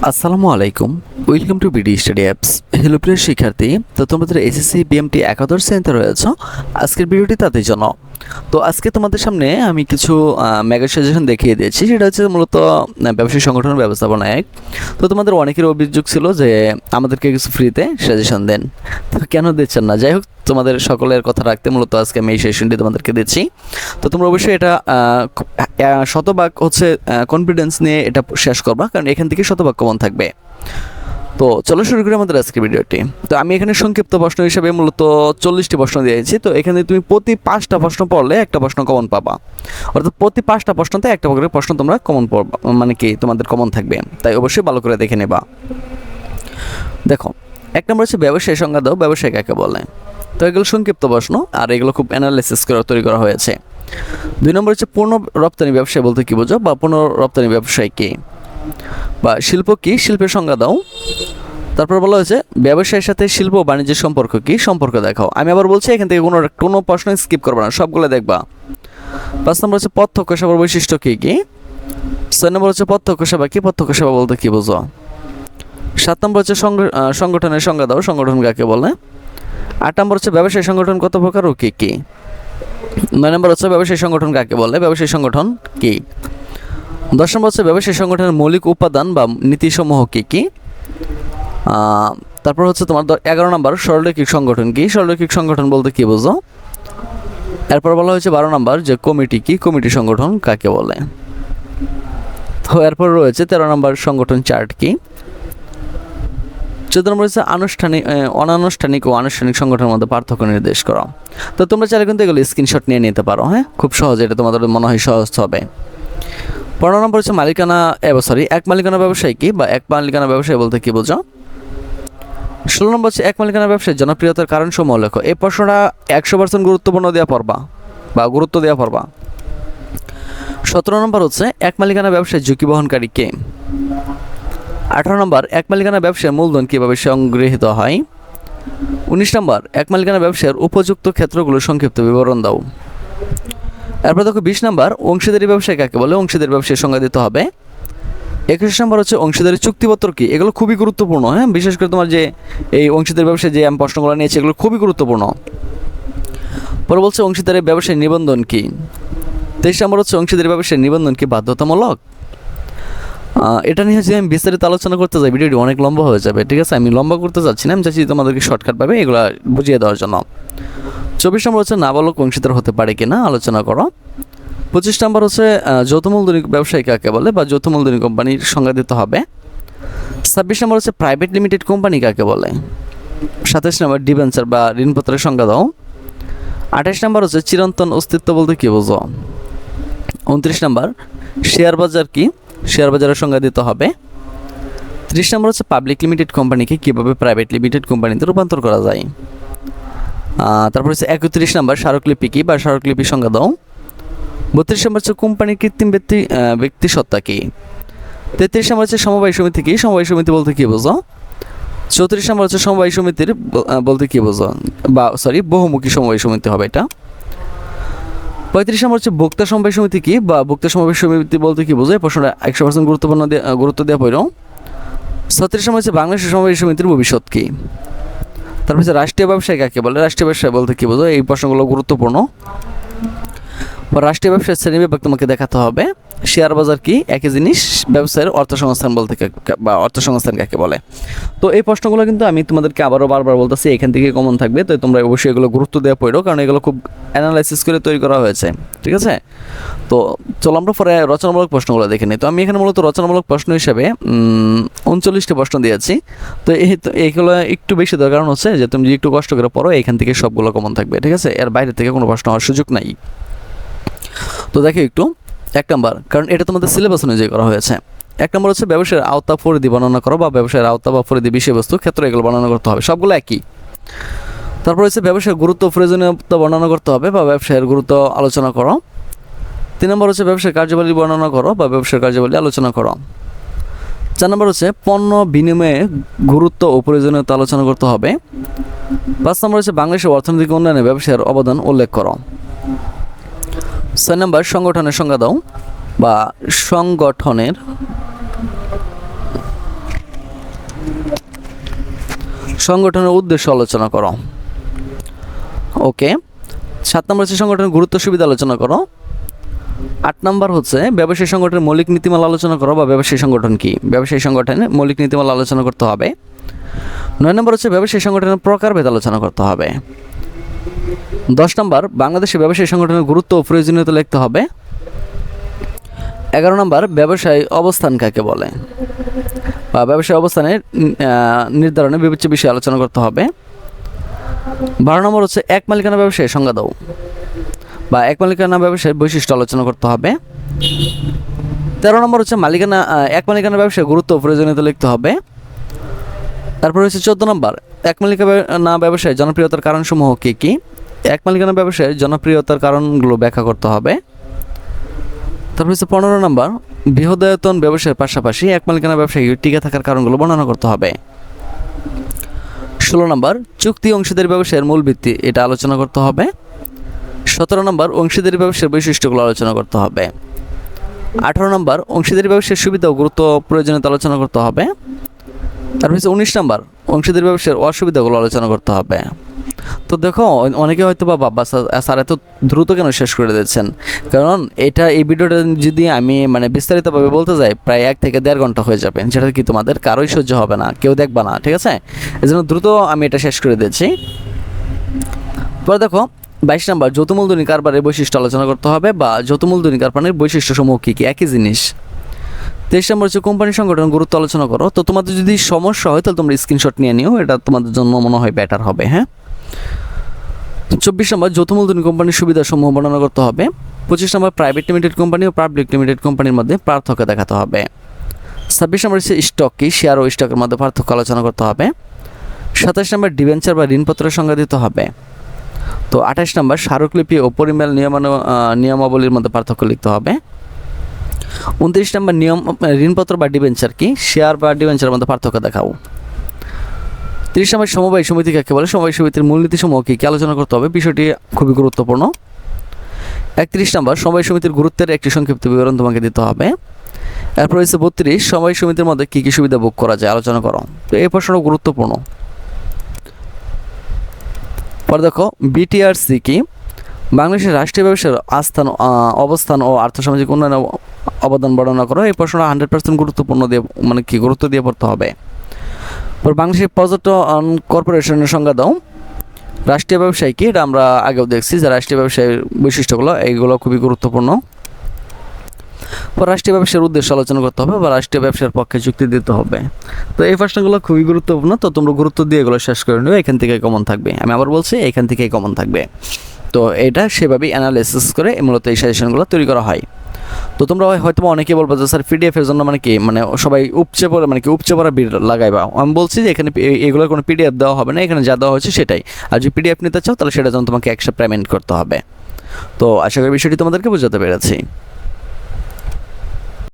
আসসালামু আলাইকুম, welcome to BD study apps. Hello প্রিয় শিক্ষার্থী, তো তোমাদের এসএসসি বিএমটি একাদশ শ্রেণীতে রয়েছে। আজকের ভিডিওটি তাদের জন্য। তো আজকে তোমাদের সামনে আমি কিছু মেগা সাজেশন দেখিয়ে দিয়েছি, সেটা হচ্ছে মূলত ব্যবসায়িক সংগঠন ব্যবস্থাপনা এক। তো তোমাদের অনেকের অভিযোগ ছিল যে আমাদেরকে কিছু ফ্রিতে সাজেশন দেন, তো কেন দিচ্ছেন না? যাই হোক, তোমাদের সকলের কথা রাখতে মূলত আজকে আমি এই সেশনটি তোমাদেরকে দিচ্ছি। তো তোমরা অবশ্যই এটা শতভাগ হচ্ছে কনফিডেন্স নিয়ে এটা শেষ করবা, কারণ এখান থেকে শতভাগ কমন থাকবে। তো চলো শুরু করি আমাদের আজকের ভিডিওটি। তো আমি এখানে সংক্ষিপ্ত প্রশ্ন হিসাবে মূলত 40টি প্রশ্ন দিয়েছি। তো এখানে তুমি প্রতি 5টা প্রশ্ন পড়লে একটা প্রশ্ন কমন পাবা, অর্থাৎ প্রতি 5টা প্রশ্নতে একটা করে প্রশ্ন তোমরা কমন পড়বা, মানে কি তোমাদের কমন থাকবে, তাই অবশ্যই ভালো করে দেখে নেবা। দেখো, এক নম্বর হচ্ছে ব্যবসায় সংজ্ঞা দাও, ব্যবসায় কাকে বলে। তো এগুলো সংক্ষিপ্ত প্রশ্ন, আর এগুলো খুব অ্যানালাইসিস করে তৈরি করা হয়েছে। 2 নম্বর হচ্ছে পূর্ণ রপ্তানি ব্যবসায় বলতে কি বোঝো, বা পূর্ণ রপ্তানি ব্যবসায় কি, বা শিল্প কি, শিল্পের সংজ্ঞা দাও। তারপর বলা হয়েছে ব্যবসায়ের সাথে শিল্প ও বাণিজ্যের সম্পর্ক কি, সম্পর্ক দেখাও। আমি আবার বলছি, এখান থেকে কোনো প্রশ্ন স্কিপ করবে না, সবগুলো দেখবা। 5 নম্বর হচ্ছে প্রত্যক্ষ সেবার বৈশিষ্ট্য কি কি। 6 নম্বর হচ্ছে প্রত্যক্ষ সেবা কি, প্রত্যক্ষ সেবা বলতে কি বোঝো। 7 নম্বর হচ্ছে সংগঠনের সংজ্ঞা দাও, সংগঠন কাকে বলে। 8 নম্বর হচ্ছে ব্যবসায়ী সংগঠন কত প্রকার ও কি কি। 9 নম্বর হচ্ছে ব্যবসায়ী সংগঠন কাকে বলে, ব্যবসায়ী সংগঠন কি। 10 নম্বর হচ্ছে ব্যবসায়ী সংগঠনের মৌলিক উপাদান বা নীতিসমূহ কি কি। তারপর হচ্ছে তোমার 11 নম্বর সরলরৈখিক সংগঠন কি, সরলরৈখিক সংগঠন বলতে কি বোঝো। এরপর বলা হয়েছে 12 নম্বর যে কমিটি কি, কমিটি সংগঠন কাকে বলে। তো এরপর রয়েছে 13 নম্বর সংগঠন চার্ট কি। 14 নম্বর হচ্ছে অনানুষ্ঠানিক ও আনুষ্ঠানিক সংগঠনের মধ্যে পার্থক্য নির্দেশ করো। তো তোমরা চাইলে কিন্তু এগুলো স্ক্রিনশট নিয়ে নিতে পারো, হ্যাঁ, খুব সহজে, এটা তোমাদের মনে হয় সহজ হবে। 15 নম্বর হচ্ছে এক মালিকানা ব্যবসায়ী কি, বা এক মালিকানা ব্যবসায়ী বলতে কি বোঝো। 16 নম্বর হচ্ছে এক মালিকানা ব্যবসায়ী জনপ্রিয়তার কারণ সমূহ লেখো। এই প্রশ্নটা 100% গুরুত্বপূর্ণ দেওয়া পড়বা, বা গুরুত্ব দেওয়া পড়বা। 17 নম্বর হচ্ছে এক মালিকানা ব্যবসায় ঝুঁকি বহনকারী কে। 18 নম্বর এক মালিকানা ব্যবসায় মূলধন কিভাবে সংগৃহীত হয়। 19 নম্বর এক মালিকানা ব্যবসায়ের উপযুক্ত ক্ষেত্রগুলোর সংক্ষিপ্ত বিবরণ দাও। এরপর দেখো 20 নম্বর অংশীদারি ব্যবসায় কাকে বলে, অংশীদারি ব্যবসায় সংজ্ঞা দিতে হবে। 21 নম্বর হচ্ছে অংশীদারি চুক্তিপত্র কি। এগুলো খুবই গুরুত্বপূর্ণ, হ্যাঁ, বিশেষ করে তোমার যে এই অংশীদারি ব্যবসায় যে আমি প্রশ্নগুলো নিয়েছি এগুলো খুবই গুরুত্বপূর্ণ। পরে বলছে অংশীদারি ব্যবসায় নিবন্ধন কি। 23 নম্বর হচ্ছে অংশীদারি ব্যবসায় নিবন্ধন কি বাধ্যতামূলক। এটা নিয়ে যদি আমি বিস্তারিত আলোচনা করতে যাই ভিডিওটি অনেক লম্বা হয়ে যাবে, ঠিক আছে, আমি লম্বা করতে চাচ্ছি না, আমি চাচ্ছি তোমাদেরকে শর্টকাট পাবে এগুলো বুঝিয়ে দেওয়ার জন্য। 24 নম্বর হচ্ছে নাবালক অংশীদার হতে পারে কিনা আলোচনা করো। 25 নম্বর হচ্ছে যৌথ মূলধনী ব্যবসায়ী কাকে বলে, বা যৌথ মূলধনী কোম্পানির সংজ্ঞা দিতে হবে। 26 নম্বর হচ্ছে প্রাইভেট লিমিটেড কোম্পানি কাকে বলে। 27 নম্বর ডিবেঞ্চার বা ঋণপত্রের সংজ্ঞা দাও। 28 নম্বর হচ্ছে চিরন্তন অস্তিত্ব বলতে কি বোঝো। 29 নম্বর শেয়ার বাজার কি, শেয়ার বাজারের সংজ্ঞা দিতে হবে। 30 নম্বর হচ্ছে পাবলিক লিমিটেড কোম্পানিকে কীভাবে প্রাইভেট লিমিটেড কোম্পানিতে রূপান্তর করা যায়। তারপর হচ্ছে 31 নম্বর স্মারকলিপি কি, বা স্মারকলিপির সংজ্ঞা দাও। 32 নম্বর হচ্ছে কোম্পানির কৃত্রিম ব্যক্তি সত্তা কি। 33 নম্বর হচ্ছে সমবায় সমিতি কি, সমবায় সমিতি বলতে কি বোঝো। 34 নম্বর হচ্ছে সমবায় সমিতির বলতে কি বোঝো, বা বহুমুখী সমবায় সমিতি হবে এটা। 35 নম্বর হচ্ছে ভোক্তা সমবায় সমিতি কি, বা ভোক্তা সমবায় সমিতি বলতে কি বোঝো। এই প্রশ্নটা 100% গুরুত্ব দেওয়া পড়ো। 36 নম্বর হচ্ছে বাংলাদেশ সমবায় সমিতির ভবিষ্যৎ কি। তারপর হচ্ছে রাষ্ট্রীয় ব্যবসায় কাকে বলে, রাষ্ট্রীয় ব্যবসায় বলতে কি বোঝো। এই প্রশ্নগুলো গুরুত্বপূর্ণ। রাষ্ট্রীয় ব্যবসার শ্রেণীবিভাগ তোমাকে দেখাতে হবে। শেয়ার বাজার কি, একই জিনিস। ব্যবসায়ের অর্থসংস্থান বলতে বা অর্থসংস্থান কাকে বলে। তো এই প্রশ্নগুলো কিন্তু আমি তোমাদেরকে আবারও বারবার বলতেছি, এখান থেকে কমন থাকবে, তো তোমরা অবশ্যই এগুলো গুরুত্ব দেওয়া পড়ো, কারণ এগুলো খুব অ্যানালাইসিস করে তৈরি করা হয়েছে, ঠিক আছে। তো চলো আমরা পরে রচনামূলক প্রশ্নগুলো দেখে নিই। তো আমি এখানে মূলত রচনামূলক প্রশ্ন হিসেবে 39টি প্রশ্ন দিয়েছি। তো এইগুলো একটু বেশি দেওয়ার কারণ হচ্ছে যে তুমি যদি একটু কষ্ট করে পড়ো, এখান থেকে সবগুলো কমন থাকবে, ঠিক আছে, এর বাইরে থেকে কোনো প্রশ্ন হওয়ার সুযোগ নাই। তো দেখো একটু 1 নম্বর, কারণ এটা তোমাদের সিলেবাস অনুযায়ী করা হয়েছে। 1 নম্বর হচ্ছে ব্যবসায়ের আওতা পরিধি বর্ণনা করো, বা ব্যবসায়ের আওতা বা পরিধি বিষয়বস্তু ক্ষেত্র এগুলো বর্ণনা করতে হবে, সবগুলো একই। তারপর হচ্ছে ব্যবসায়ের গুরুত্ব প্রয়োজনীয়তা বর্ণনা করতে হবে, বা ব্যবসায়ের গুরুত্ব আলোচনা করো। 3 নম্বর হচ্ছে ব্যবসায়ের কার্যাবলী বর্ণনা করো, বা ব্যবসায়ের কার্যাবলী আলোচনা করো। 4 নম্বর হচ্ছে পণ্য বিনিময়ে গুরুত্ব ও প্রয়োজনীয়তা আলোচনা করতে হবে। 5 নম্বর হচ্ছে বাংলাদেশের অর্থনৈতিক উন্নয়নে ব্যবসায়ের অবদান উল্লেখ করো। 6 নম্বর সংগঠনের সংজ্ঞা দাও, বা সংগঠনের সংগঠনের উদ্দেশ্য আলোচনা করো। ওকে, 7 নম্বর হচ্ছে সংগঠনের গুরুত্ব সুবিধা আলোচনা করো। 8 নম্বর হচ্ছে ব্যবসায়ী সংগঠনের মৌলিক নীতিমালা আলোচনা করো বা ব্যবসায়ী সংগঠন কি, ব্যবসায়ী সংগঠনের মৌলিক নীতিমালা আলোচনা করতে হবে। 9 নম্বর হচ্ছে ব্যবসায়ী সংগঠনের প্রকারভেদ আলোচনা করতে হবে। 10 নম্বর বাংলাদেশে ব্যবসায়ী সংগঠনের গুরুত্ব ও প্রয়োজনীয়তা লিখতে হবে। 11 নম্বর ব্যবসায় অবস্থান কাকে বলে বা ব্যবসায় অবস্থানের নির্ধারণে বিবেচ্য বিষয়ে আলোচনা করতে হবে। 12 নম্বর হচ্ছে এক মালিকানা ব্যবসায়ের সংজ্ঞা দাও বা এক মালিকানা ব্যবসায়ের বৈশিষ্ট্য আলোচনা করতে হবে। 13 নম্বর হচ্ছে এক মালিকানা ব্যবসায়ের গুরুত্ব ও প্রয়োজনীয়তা লিখতে হবে। তারপর হচ্ছে 14 নম্বর এক মালিকানা ব্যবসায়ের জনপ্রিয়তার কারণসমূহ কী কী, এক মালিকানা ব্যবসায়ের জনপ্রিয়তার কারণগুলো ব্যাখ্যা করতে হবে। তারপর হচ্ছে 15 নম্বর বৃহদায়তন ব্যবসায়ের পাশাপাশি এক মালিকানা ব্যবসায়ী টিকে থাকার কারণগুলো বর্ণনা করতে হবে। 16 নম্বর চুক্তি অংশীদারি ব্যবসায়ের মূল ভিত্তি এটা আলোচনা করতে হবে। 17 নম্বর অংশীদারি ব্যবসায়ের বৈশিষ্ট্যগুলো আলোচনা করতে হবে। 18 নম্বর অংশীদারি ব্যবসায়ের সুবিধা ও গুরুত্ব প্রয়োজনীয়তা আলোচনা করতে হবে। তারপর হচ্ছে 19 নম্বর অংশীদারি ব্যবসায়ের অসুবিধাগুলো আলোচনা করতে হবে। তো দেখো অনেকে হয়তো বা বাবা স্যার এত দ্রুত কেন শেষ করে দিচ্ছেন, কারণ এই ভিডিওটা যদি আমি বিস্তারিতভাবে বলতে যাই প্রায় 1 থেকে 1.5 ঘন্টা হয়ে যাবে, যেটা কি তোমাদের কারোই সহ্য হবে না, কেউ দেখবা না, ঠিক আছে? এই জন্য দ্রুত আমি এটা শেষ করে দিচ্ছি। পরে দেখো 22 নম্বর যৌথ মূলধনী কারবারের বৈশিষ্ট্য আলোচনা করতে হবে বা যৌথ মূলধনী কারবারের বৈশিষ্ট্যসমূহ কী কী, একই জিনিস। 23 নম্বর হচ্ছে কোম্পানি সংগঠন গুরুত্ব আলোচনা করো। তো তোমাদের যদি সমস্যা হয় তাহলে তোমরা স্ক্রিনশট নিয়ে নিও, এটা তোমাদের জন্য মনে হয় বেটার হবে। হ্যাঁ, 24 নম্বর যৌথ মূলধনী কোম্পানির সুবিধাসমূহ বর্ণনা করতে হবে। 25 নম্বর প্রাইভেট লিমিটেড কোম্পানি ও পাবলিক লিমিটেড কোম্পানির মধ্যে পার্থক্য দেখাতে হবে। 26 নম্বর হচ্ছে স্টক কি, শেয়ার ও স্টকের মধ্যে পার্থক্য আলোচনা করতে হবে। 27 নম্বর ডিবেঞ্চার বা ঋণপত্রের সংজ্ঞা দিতে হবে। তো 28 নম্বর স্মারকলিপি ও পরিমেল নিয়মাবলীর মধ্যে পার্থক্য লিখতে হবে। 29 নম্বর ঋণপত্র বা ডিবেঞ্চার কি, শেয়ার বা ডিবেঞ্চারের মধ্যে পার্থক্য দেখাও। 30 নম্বর সমবায় সমিতি কাকে বলে, সমবায় সমিতির মূলনীতিসমূহ কী কী আলোচনা করতে হবে, বিষয়টি খুবই গুরুত্বপূর্ণ। 31 নম্বর সমবায় সমিতির গুরুত্বের একটি সংক্ষিপ্ত বিবরণ তোমাকে দিতে হবে। এরপর হচ্ছে 32 সমবায় সমিতির মধ্যে কী কী সুবিধা ভোগ করা যায় আলোচনা করো। তো এই প্রশ্নটা গুরুত্বপূর্ণ। পরে দেখো বিটিআরসি কি, বাংলাদেশের রাষ্ট্রীয় ব্যবসার অবস্থান ও আর্থসামাজিক উন্নয়নে অবদান বর্ণনা করো। এই প্রশ্নটা 100% গুরুত্বপূর্ণ দিয়ে গুরুত্ব দিয়ে পড়তে হবে। পর বাংলাদেশের পর্যটন কর্পোরেশনের সংজ্ঞা দাও। রাষ্ট্রীয় ব্যবসায় কি, এটা আমরা আগেও দেখছি যে রাষ্ট্রীয় ব্যবসায়ের বৈশিষ্ট্যগুলো এইগুলো খুবই গুরুত্বপূর্ণ। পর রাষ্ট্রীয় ব্যবসার উদ্দেশ্য আলোচনা করতে হবে বা রাষ্ট্রীয় ব্যবসার পক্ষে যুক্তি দিতে হবে। তো এই প্রশ্নগুলো খুবই গুরুত্বপূর্ণ, তো তোমরা গুরুত্ব দিয়ে এগুলো শেষ করে নেবে, এখান থেকে কমন থাকবে। আমি আবার বলছি এখান থেকেই কমন থাকবে। তো এটা সেভাবেই অ্যানালাইসিস করে মূলত এই সাজেশনগুলো তৈরি করা হয়। তো তোমরা হয়তো অনেকে বলবো যে স্যার পিডিএফ এর জন্য সবাই উপচে পড়া ভিড় লাগাইবা। আমি বলছি যে এখানে এগুলোর কোনো পিডিএফ দেওয়া হবে না, এখানে যা দেওয়া হচ্ছে সেটাই। আর যদি পিডিএফ নিতে চাও তাহলে সেটার জন্য তোমাকে এক্সট্রা পেমেন্ট করতে হবে। তো আশা করি বিষয়টি তোমাদেরকে বোঝাতে পেরেছি।